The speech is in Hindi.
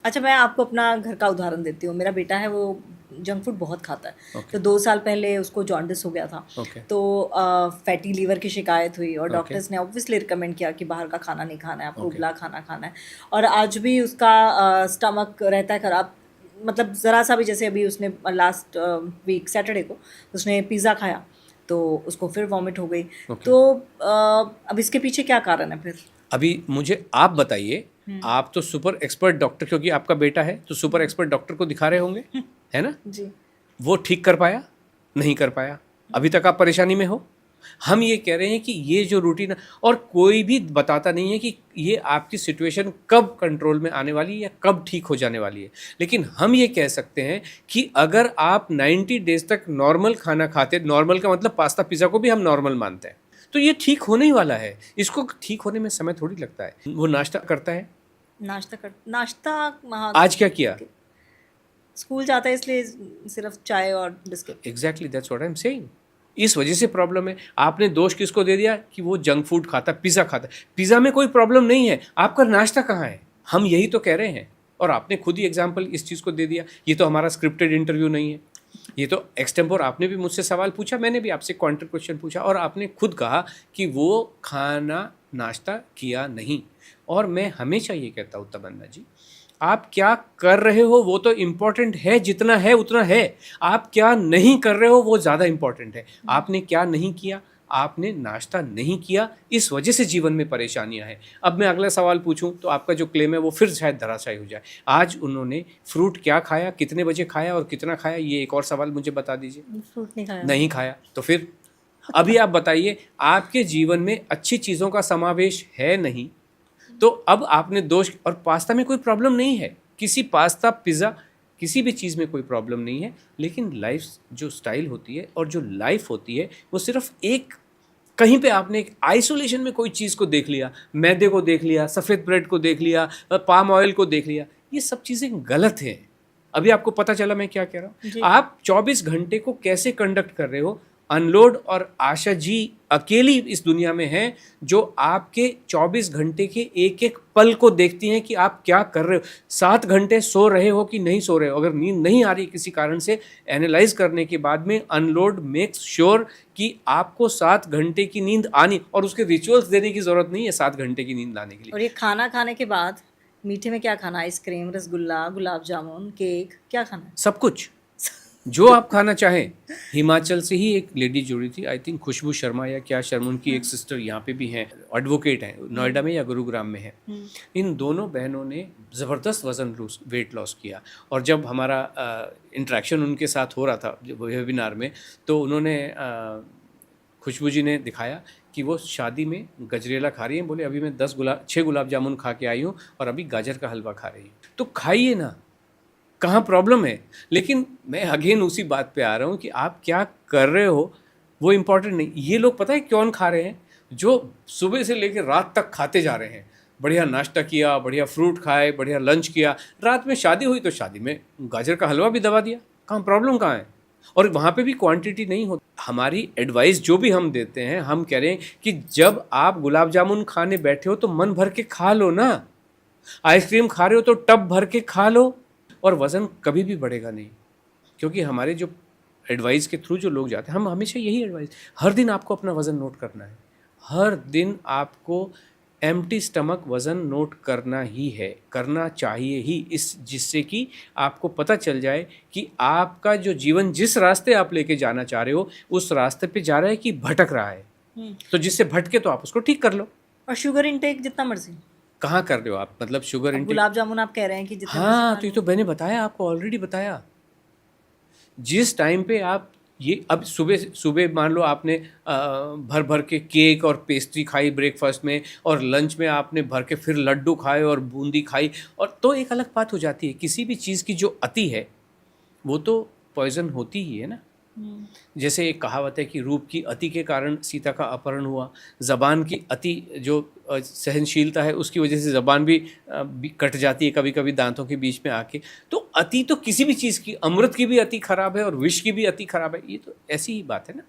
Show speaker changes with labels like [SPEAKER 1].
[SPEAKER 1] अच्छा, मैं आपको अपना घर का उदाहरण देती हूँ। मेरा बेटा है, वो जंक फूड बहुत खाता है।
[SPEAKER 2] ओके।
[SPEAKER 1] तो 2 साल पहले उसको जॉन्डिस हो गया था।
[SPEAKER 2] ओके।
[SPEAKER 1] तो फैटी लीवर की शिकायत हुई और
[SPEAKER 2] ओके।
[SPEAKER 1] डॉक्टर्स ने ऑब्वियसली रिकमेंड किया कि बाहर का खाना नहीं खाना है, आपको
[SPEAKER 2] ओके।
[SPEAKER 1] उबला खाना खाना है। और आज भी उसका स्टमक रहता है खराब। मतलब ज़रा सा भी, जैसे अभी उसने लास्ट वीक सैटरडे को उसने पिज़्ज़ा खाया, तो उसको फिर वॉमिट हो गई।
[SPEAKER 2] ओके।
[SPEAKER 1] तो अब इसके पीछे क्या कारण है फिर?
[SPEAKER 2] अभी मुझे आप बताइए, आप तो सुपर एक्सपर्ट डॉक्टर, क्योंकि आपका बेटा है तो सुपर एक्सपर्ट डॉक्टर को दिखा रहे होंगे, है ना?
[SPEAKER 1] जी।
[SPEAKER 2] वो ठीक कर पाया? नहीं कर पाया। अभी तक आप परेशानी में हो। हम ये कह रहे हैं कि ये जो रूटीन, और कोई भी बताता नहीं है कि ये आपकी सिचुएशन कब कंट्रोल में आने वाली है या कब ठीक हो जाने वाली है। लेकिन हम ये कह सकते हैं कि अगर आप 90 डेज तक नॉर्मल खाना खाते, नॉर्मल का मतलब पास्ता पिज़्ज़ा को भी हम नॉर्मल मानते हैं, तो ये ठीक होने ही वाला है। इसको ठीक होने में समय थोड़ी लगता है। वो नाश्ता करता है।
[SPEAKER 1] नाश्ता हाँ,
[SPEAKER 2] आज क्या किया?
[SPEAKER 1] स्कूल जाता है इसलिए सिर्फ चाय और biscuit.
[SPEAKER 2] Exactly that's what I am saying. इस वजह से प्रॉब्लम है। आपने दोष किसको दे दिया कि वो जंक फूड खाता, पिज़्ज़ा खाता है। पिज़्ज़ा में कोई प्रॉब्लम नहीं है, आपका नाश्ता कहाँ है? हम यही तो कह रहे हैं, और आपने खुद ही एग्जाम्पल इस चीज़ को दे दिया। ये तो हमारा स्क्रिप्टेड इंटरव्यू नहीं है, ये तो एक्सटेम्पोर। आपने भी मुझसे सवाल पूछा, मैंने भी आपसे काउंटर क्वेश्चन पूछा, और आपने खुद कहा कि वो खाना नाश्ता किया नहीं। और मैं हमेशा ये कहता हूँ तमन्ना जी, आप क्या कर रहे हो वो तो इम्पॉर्टेंट है, जितना है उतना है। आप क्या नहीं कर रहे हो वो ज़्यादा इम्पॉर्टेंट है। आपने क्या नहीं किया? आपने नाश्ता नहीं किया, इस वजह से जीवन में परेशानियां हैं। अब मैं अगला सवाल पूछूं तो आपका जो क्लेम है वो फिर शायद धराशायी हो जाए। आज उन्होंने फ्रूट क्या खाया, कितने बजे खाया और कितना खाया, ये एक और सवाल मुझे बता दीजिए।
[SPEAKER 1] फ्रूट नहीं खाया।
[SPEAKER 2] नहीं खाया तो फिर अभी आप बताइए, आपके जीवन में अच्छी चीज़ों का समावेश है नहीं, तो अब आपने दोष। और पास्ता में कोई प्रॉब्लम नहीं है, किसी पास्ता पिज़्ज़ा किसी भी चीज़ में कोई प्रॉब्लम नहीं है। लेकिन लाइफ जो स्टाइल होती है और जो लाइफ होती है वो सिर्फ एक, कहीं पे आपने एक आइसोलेशन में कोई चीज़ को देख लिया, मैदे को देख लिया, सफ़ेद ब्रेड को देख लिया, पाम ऑयल को देख लिया, ये सब चीज़ें गलत हैं। अभी आपको पता चला मैं क्या कह रहा हूँ? आप 24 घंटे को कैसे कंडक्ट कर रहे हो? अनलोड और आशा जी अकेली इस दुनिया में हैं जो आपके 24 घंटे के एक एक पल को देखती हैं कि आप क्या कर रहे हो। 7 घंटे सो रहे हो कि नहीं सो रहे हो, अगर नींद नहीं आ रही किसी कारण से, एनालाइज करने के बाद में अनलोड मेक्स श्योर कि आपको 7 घंटे की नींद आनी, और उसके रिचुअल्स देने की ज़रूरत नहीं है 7 घंटे की नींद लाने के लिए।
[SPEAKER 1] और ये खाना खाने के बाद मीठे में क्या खाना? आइसक्रीम, रसगुल्ला, गुलाब जामुन, केक, क्या खाना है?
[SPEAKER 2] सब कुछ जो आप खाना चाहें। हिमाचल से ही एक लेडी जुड़ी थी, आई थिंक खुशबू शर्मा या क्या शर्मा, उनकी एक सिस्टर यहाँ पे भी हैं, एडवोकेट हैं, नोएडा में या गुरुग्राम में है। इन दोनों बहनों ने ज़बरदस्त वेट लॉस किया। और जब हमारा इंटरेक्शन उनके साथ हो रहा था वेबिनार में, तो उन्होंने खुशबू जी ने दिखाया कि वो शादी में गजरेला खा रही हैं। बोले अभी मैं 6 गुलाब जामुन खा के आई हूँ और अभी गाजर का हलवा खा रही हूँ। तो खाइए ना, कहाँ प्रॉब्लम है? लेकिन मैं अगेन उसी बात पे आ रहा हूँ कि आप क्या कर रहे हो वो इम्पोर्टेंट नहीं। ये लोग पता है कौन खा रहे हैं? जो सुबह से लेकर रात तक खाते जा रहे हैं। बढ़िया नाश्ता किया, बढ़िया फ्रूट खाए, बढ़िया लंच किया, रात में शादी हुई तो शादी में गाजर का हलवा भी दबा दिया। कहाँ प्रॉब्लम कहाँ है? और वहाँ पे भी क्वांटिटी नहीं होती। हमारी एडवाइस जो भी हम देते हैं, हम कह रहे हैं कि जब आप गुलाब जामुन खाने बैठे हो तो मन भर के खा लो ना। आइसक्रीम खा रहे हो तो टब भर के खा लो, और वज़न कभी भी बढ़ेगा नहीं। क्योंकि हमारे जो एडवाइस के थ्रू जो लोग जाते हैं, हम हमेशा यही एडवाइस, हर दिन आपको अपना वज़न नोट करना है। हर दिन आपको एम्प्टी स्टमक वज़न नोट करना ही है, करना चाहिए ही, इस जिससे कि आपको पता चल जाए कि आपका जो जीवन जिस रास्ते आप लेके जाना चाह रहे हो उस रास्ते पे जा रहा है कि भटक रहा है। तो जिससे भटके तो आप उसको ठीक कर लो।
[SPEAKER 1] और शुगर इंटेक जितना मर्जी।
[SPEAKER 2] कहाँ कर रहे हो आप? मतलब शुगर इंटेक?
[SPEAKER 1] गुलाब जामुन आप कह रहे हैं कि जितने
[SPEAKER 2] हाँ,
[SPEAKER 1] मर्जी
[SPEAKER 2] तो ये तो मैंने बताया आपको, ऑलरेडी बताया। जिस टाइम पे आप ये अब सुबह सुबह मान लो आपने भर भर के केक और पेस्ट्री खाई ब्रेकफास्ट में, और लंच में आपने भर के फिर लड्डू खाए और बूंदी खाई, और तो एक अलग बात हो जाती है। किसी भी चीज़ की जो अति है वो तो पॉइजन होती ही है ना। जैसे एक कहावत है कि रूप की अति के कारण सीता का अपहरण हुआ। ज़बान की अति जो सहनशीलता है उसकी वजह से ज़बान भी कट जाती है कभी कभी दांतों के बीच में आके। तो अति तो किसी भी चीज़ की, अमृत की भी अति खराब है और विष की भी अति खराब है। ये तो ऐसी ही बात है ना।